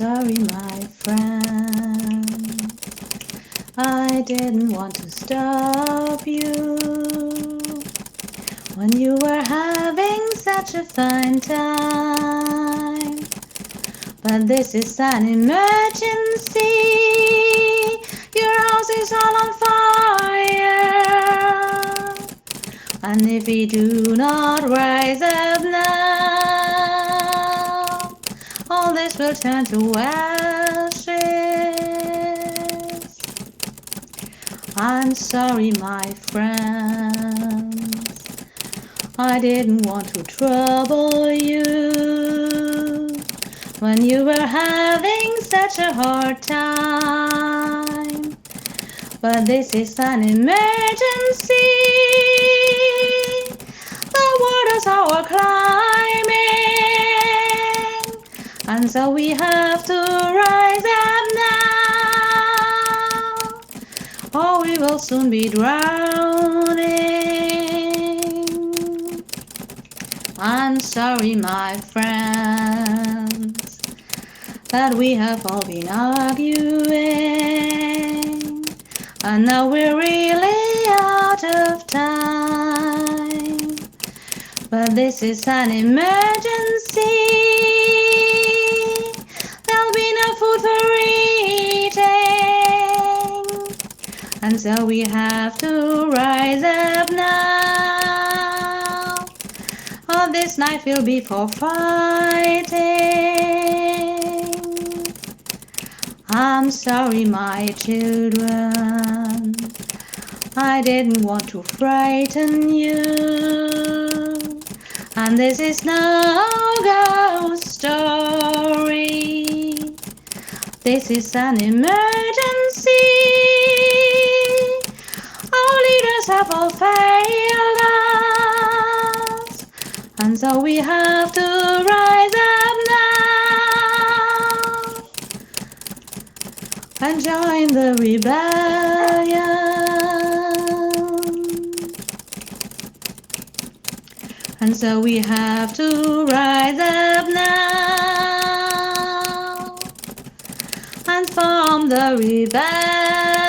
sorry, my friend. I didn't want to stop you when you were having such a fine time. But this is an emergency. Your house is all on fire. And if we do not rise up now, all this will turn to ashes. I'm sorry, my friends. I didn't want to trouble you when you were having such a hard time. But this is an emergency. The waters are climbing, and so we have to rise up now, or we will soon be drowning. I'm sorry, my friends, that we have all been arguing, and now we're really out of time. But this is an emergency. There'll be no food for eating, and so we have to rise up now. All this night will be for fighting. I'm sorry, my children. I didn't want to frighten you. And this is no ghost story. This is an emergency. Our leaders have all failed us, and so we have to rise up now and join the rebellion. And so we have to rise up now and form the rebellion.